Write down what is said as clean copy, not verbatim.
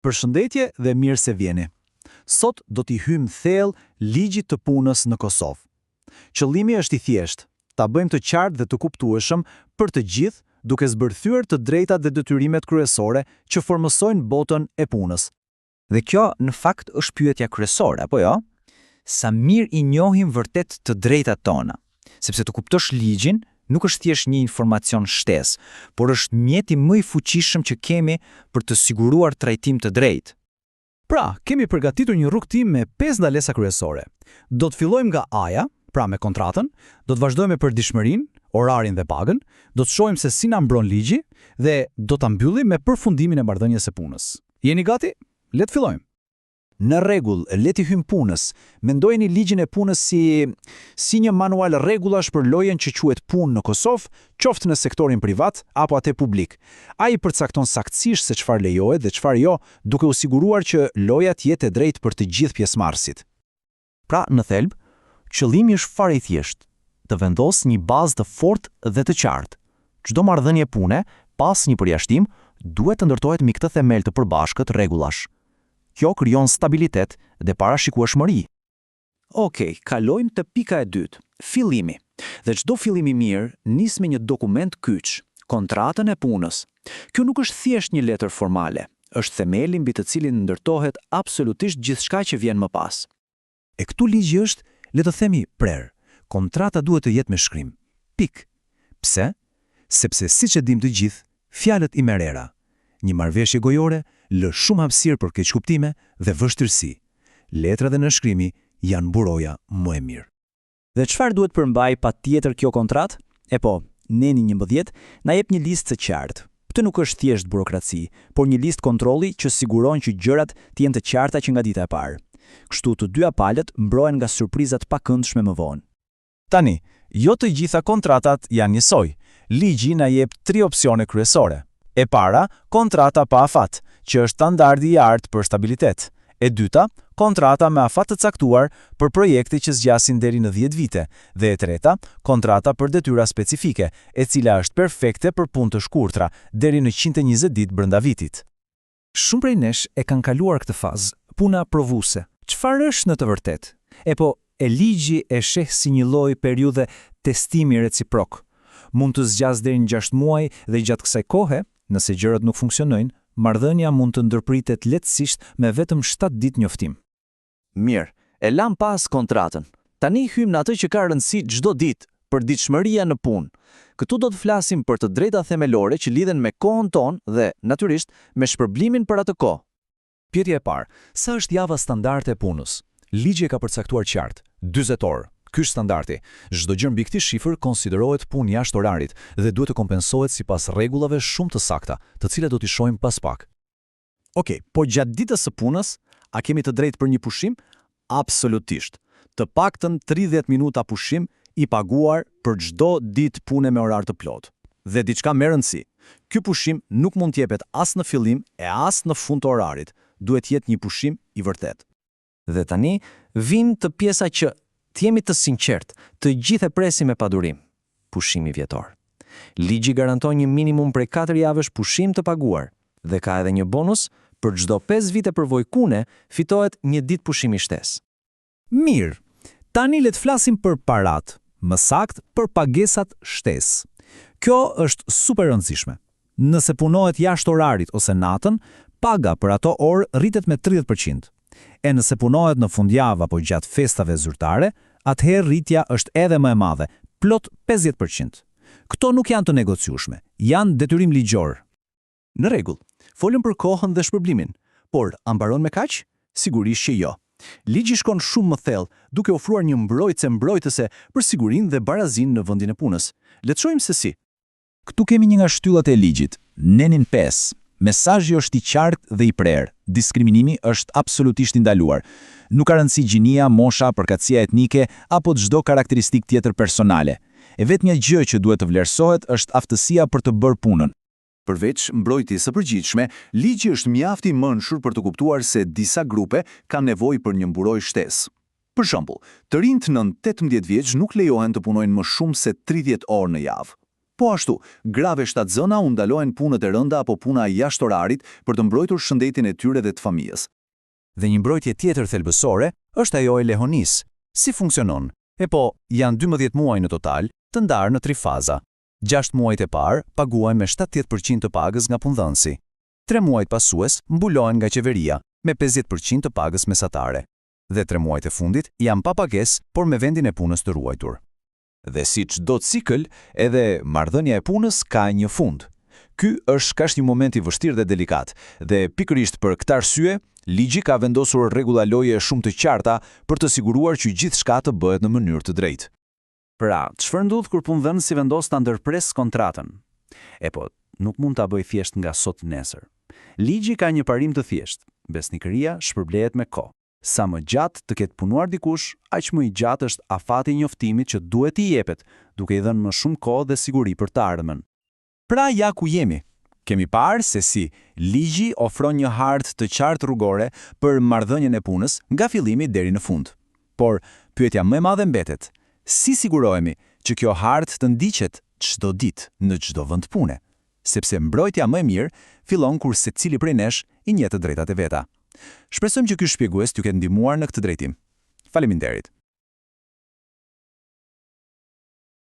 Përshëndetje dhe mirë se vjeni. Sot do t'i hymë thellë ligjit të punës në Kosovë. Qëllimi është i thjeshtë, ta bëjmë të qartë dhe të kuptueshëm për të gjithë, duke zbërthyer të drejtat dhe detyrimet kryesore që formësojnë botën e punës. Dhe kjo, në fakt, është pyetja kryesore, apo jo? Sa mirë i njohim vërtet të drejtat tona, sepse të kuptosh ligjin nuk është thjesht një informacion shtesë, por është mjeti më i fuqishëm që kemi për të siguruar trajtim të drejtë. Pra, kemi përgatitur një rrugtim me 5 ndalesa kryesore. Do të fillojmë nga A-ja, pra me kontratën, do të vazhdojmë me përditshmërinë, orarin dhe pagën, do të shohim se si na mbron ligji dhe do ta mbyllim me përfundimin e marrëdhënies së punës. Jeni gati? Le të fillojmë. Në rregull, le të hyjmë punës. Mendojeni ligjin e punës si një manual rregullash për lojën që quhet punë në Kosovë, qoftë në sektorin privat apo atë publik. Ai përcakton saktësisht se çfarë lejohet dhe çfarë jo, duke u siguruar që loja të jetë e drejtë për të gjithë pjesëmarrësit. Pra, në thelb, qëllimi është fare i thjeshtë, të vendosë një bazë të fortë dhe të qartë. Çdo marrëdhënie pune, pas një përjashtim, duhet të ndërtohet mbi këtë themel të përbashkët rregullash. Kjo krijon stabilitet dhe parashikueshmëri. Okej, kalojmë te pika e dytë, fillimi. Dhe çdo fillim i mirë nis me një dokument kyç, kontratën e punës. Kjo nuk është thjesht një letër formale, është themeli mbi të cilin ndërtohet absolutisht gjithçka që vjen më pas. E këtu ligji është, le të themi, prerë. Kontrata duhet të jetë me shkrim. Pik. Pse? Sepse siç e dim të gjithë, fjalët i merrera. Një marrëveshje gojore lë shumë hapësirë për keqkuptime dhe vështirësi. Letra dhe nënshkrimi janë buroja më e mirë. Dhe çfarë duhet përmbaj patjetër kjo kontratë? E po, Neni 11 na jep një listë të qartë. Këtë nuk është thjesht burokraci, por një listë kontrolli që siguron që gjërat të jenë të qarta që nga dita e parë. Kështu të dyja palët mbrohen nga surprizat pakëndshme më vonë. Tani, jo të gjitha kontratat janë njësoj. Ligji na jep 3 opsione kryesore. E para, kontrata pa afat, që është standardi i artë për stabilitet. E dyta, kontrata me afat të caktuar për projekte që zgjasin deri në 10 vite. Dhe e treta, kontrata për detyra specifike, e cila është perfekte për punë të shkurtra, deri në 120 ditë brenda vitit. Shumë prej nesh e kanë kaluar këtë fazë, puna provuese. Çfarë është në të vërtetë? E po, e ligji e sheh si një lloj periudhe testimi reciprok. Mund të zgjas deri në 6 muaj dhe gjatë kësaj kohe, nëse gjërat nuk funksionojnë, marrëdhënia mund të ndërpritet lehtësisht me vetëm 7 ditë njoftim. Mirë, e lam pas kontratën. Tani hyjmë në atë që ka rëndësi çdo ditë, përditshmëria në punë. Këtu do të flasim për të drejta themelore që lidhen me kohën tonë dhe, natyrisht, me shpërblimin për atë kohë. Pyetja e parë, sa është java standarde e punës? Ligji e ka përcaktuar qartë, 40 orë. Ky është standardi. Çdo gjë mbi këtë shifër konsiderohet punë jashtë orarit dhe duhet të kompensohet sipas rregullave shumë të sakta, të cilat do t'i shohim pas pak. Okej, po gjatë ditës së punës, a kemi të drejtë për një pushim? Absolutisht. Të paktën 30 minuta pushim i paguar për çdo ditë pune me orar të plotë. Dhe diçka më e rëndësishme, ky pushim nuk mund të jepet as në fillim e as në fund të orarit. Duhet të jetë një pushim i vërtetë. Dhe tani vim të pjesa që të jemi të sinqert, të gjithë e presim me padurim. Pushimi vjetor. Ligji garanton një minimum prej 4 javësh pushim të paguar dhe ka edhe një bonus për çdo 5 vite përvojkune fitohet një ditë pushimi shtesë. Mirë. Tani le të flasim për parat, më saktë për pagesat shtesë. Kjo është super e rëndësishme. Nëse punohet jashtë orarit ose natën, paga për ato orë rritet me 30%. E nëse punohet në fundjavë apo gjatë festave zyrtare, atëherë rritja është edhe më e madhe, plot 50%. Këto nuk janë të negociueshme, janë detyrim ligjor. Në rregull, folëm për kohën dhe shpërblimin, por a mbaron me kaq? Sigurisht që jo. Ligji shkon shumë më thellë, duke ofruar një mbrojtëse për sigurinë dhe barazinë në vendin e punës. Le të shohim se si. Këtu kemi një nga shtyllat e ligjit, Nenin 5. Mesazhi është i qartë dhe i prerë. Diskriminimi është absolutisht i ndaluar. Nuk ka rëndësi gjinia, mosha, përkatësia etnike apo çdo karakteristikë tjetër personale. E vetmja gjë që duhet të vlerësohet është aftësia për të bërë punën. Përveç mbrojtjes së përgjithshme, ligji është mjaft i mençur për të kuptuar se disa grupe kanë nevojë për një mburojë shtesë. Për shembull, të rinjt nën 18 vjeç nuk lejohen të punojnë më shumë se 30 orë në javë. Po ashtu, grave shtatzëna u ndalojnë punët e rënda apo puna jashtë orarit për të mbrojtur shëndetin e tyre dhe të familjes. Dhe një mbrojtje tjetër thelbësore është ajo e lehonisë. Si funksionon? E po, janë 12 muaj në total, të ndarë në 3 faza. 6 muajt e parë paguajnë me 70% të pagës nga punëdhënësi. 3 muajt pasues mbulohen nga qeveria me 50% të pagës mesatare. Dhe 3 muajt e fundit janë pa pagesë, por me vendin e punës të ruajtur. Dhe si çdo cikël, edhe marrëdhënia e punës ka një fund. Ky është kaq një moment i vështirë dhe delikat, dhe pikërisht për këtë arsye, ligji ka vendosur rregulla loje shumë të qarta për të siguruar që gjithçka të bëhet në mënyrë të drejtë. Pra, çfarë ndodh kur punëdhënësi vendos ta ndërpres kontratën? E po, nuk mund ta bëj thjesht nga sot nesër. Ligji ka një parim të thjeshtë. Besnikëria shpërblehet me kohë. Sa më gjatë të ketë punuar dikush, aq më i gjatë është afati i njoftimit që duhet i jepet, duke i dhënë më shumë kohë dhe siguri për të ardhmen. Pra ja ku jemi. Kemi parë se si ligji ofron një hartë të qartë rrugore për marrëdhënien e punës nga fillimi deri në fund. Por pyetja më e madhe mbetet: si sigurohemi që kjo hartë të ndiqet çdo ditë në çdo vend pune? Sepse mbrojtja më e mirë fillon kur secili prej nesh i njeh të drejtat e veta. Shpresojmë që ky shpjegues t'ju ketë ndihmuar në këtë drejtim. Faleminderit.